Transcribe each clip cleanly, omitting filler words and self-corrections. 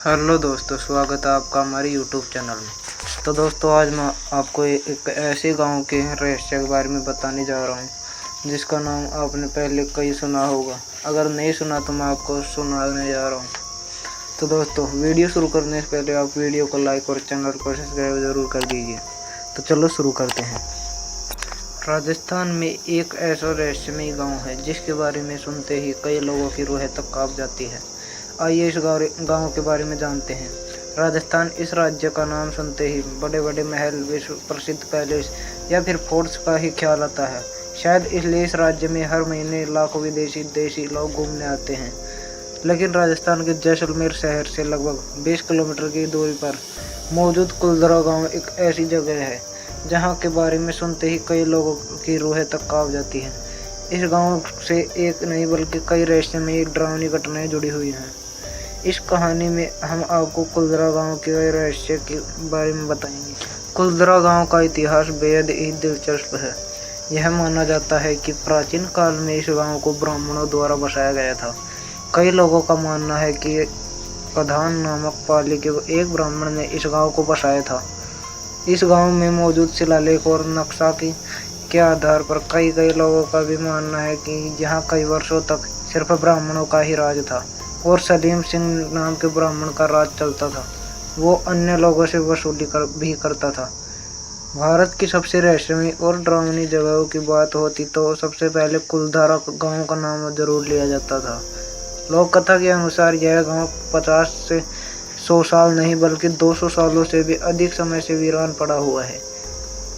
Hello दोस्तों, स्वागत है आपका हमारे यूट्यूब चैनल में। तो दोस्तों, आज मैं आपको एक ऐसे गांव के रहस्य के बारे में बताने जा रहा हूं जिसका नाम आपने पहले कहीं सुना होगा। अगर नहीं सुना तो मैं आपको सुनाने जा रहा हूं। तो दोस्तों, वीडियो शुरू करने से पहले आप वीडियो को लाइक और चैनल को सब्सक्राइब ज़रूर कर दीजिए। तो चलो शुरू करते हैं। राजस्थान में एक ऐसा रहस्यमय गाँव है जिसके बारे में सुनते ही कई लोगों की रूह तक काँप जाती है। आइए इस गांव के बारे में जानते हैं। राजस्थान, इस राज्य का नाम सुनते ही बड़े बड़े महल, विश्व प्रसिद्ध पैलेस या फिर फोर्ट्स का ही ख्याल आता है। शायद इसलिए इस राज्य में हर महीने लाखों विदेशी लोग घूमने आते हैं। लेकिन राजस्थान के जैसलमेर शहर से लगभग 20 किलोमीटर की दूरी पर मौजूद कुलधरा गाँव एक ऐसी जगह है जहाँ के बारे में सुनते ही कई लोगों की रूह तक काँप जाती है। इस गाँव से एक नहीं बल्कि कई रहस्यमय डरावनी घटनाएं जुड़ी हुई हैं। इस कहानी में हम आपको कुलधरा गांव के रहस्य के बारे में बताएंगे। कुलधरा गांव का इतिहास बेहद ही दिलचस्प है। यह माना जाता है कि प्राचीन काल में इस गांव को ब्राह्मणों द्वारा बसाया गया था। कई लोगों का मानना है कि प्रधान नामक पाली के एक ब्राह्मण ने इस गांव को बसाया था। इस गांव में मौजूद शिलालेख और नक्शा के आधार पर कई लोगों का भी मानना है कि यहाँ कई वर्षों तक सिर्फ ब्राह्मणों का ही राज था और सलीम सिंह नाम के ब्राह्मण का राज चलता था। वो अन्य लोगों से वसूली भी करता था। भारत की सबसे रहस्यमय और डरावनी जगहों की बात होती तो सबसे पहले कुलधरा गांव का नाम जरूर लिया जाता था। लोक कथा के अनुसार यह गांव 50 से 100 साल नहीं बल्कि 200 सालों से भी अधिक समय से वीरान पड़ा हुआ है।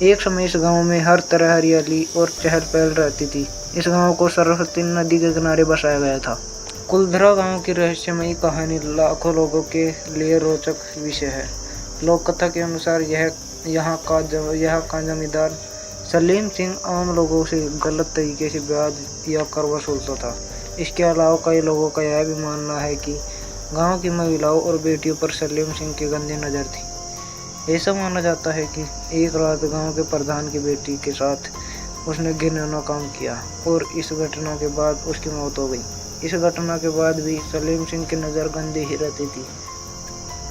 एक समय इस गांव में हर तरह हरियाली और चहल पहल रहती थी। इस गांव को सरस्वती नदी के किनारे बसाया गया था। कुलधरा गांव की रहस्यमयी कहानी लाखों लोगों के लिए रोचक विषय है। लोक कथा के अनुसार यहाँ का जमींदार सलीम सिंह आम लोगों से गलत तरीके से ब्याज या कर वसूलता था। इसके अलावा कई लोगों का यह भी मानना है कि गांव की महिलाओं और बेटियों पर सलीम सिंह की गंदी नज़र थी। ऐसा माना जाता है कि एक रात गांव के प्रधान की बेटी के साथ उसने घिनौना काम किया और इस घटना के बाद उसकी मौत हो गई। इस घटना के बाद भी सलीम सिंह की नज़र गंदी ही रहती थी।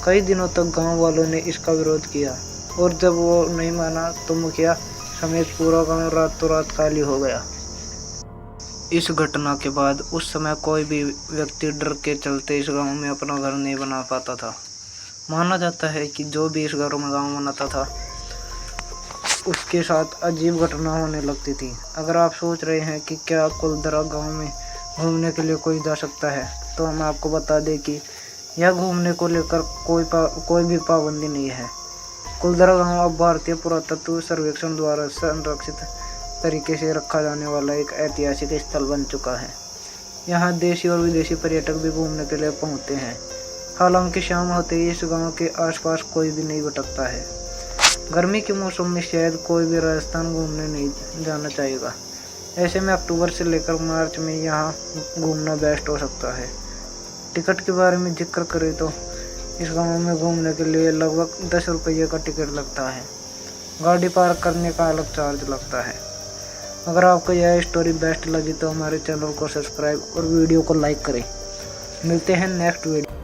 कई दिनों तक गांव वालों ने इसका विरोध किया और जब वो नहीं माना तो मुखिया समेत पूरा गांव रातों रात खाली हो गया। इस घटना के बाद उस समय कोई भी व्यक्ति डर के चलते इस गांव में अपना घर नहीं बना पाता था। माना जाता है कि जो भी इस गांव बनाता था उसके साथ अजीब घटना होने लगती थी। अगर आप सोच रहे हैं कि क्या कुलधरा गाँव में घूमने के लिए कोई जा सकता है, तो हम आपको बता दें कि यह घूमने को लेकर कोई भी पाबंदी नहीं है। कुलधरा गांव अब भारतीय पुरातत्व सर्वेक्षण द्वारा संरक्षित तरीके से रखा जाने वाला एक ऐतिहासिक स्थल बन चुका है। यहाँ देशी और विदेशी पर्यटक भी घूमने के लिए पहुँचते हैं। हालांकि शाम होते ही इस गांव के आसपास कोई भी नहीं भटकता है। गर्मी के मौसम में शायद कोई भी राजस्थान घूमने नहीं जाना चाहेगा। ऐसे में अक्टूबर से लेकर मार्च में यहाँ घूमना बेस्ट हो सकता है। टिकट के बारे में जिक्र करें तो इस गांव में घूमने के लिए लगभग 10 रुपये का टिकट लगता है। गाड़ी पार्क करने का अलग चार्ज लगता है। अगर आपको यह स्टोरी बेस्ट लगी तो हमारे चैनल को सब्सक्राइब और वीडियो को लाइक करें। मिलते हैं नेक्स्ट वीडियो।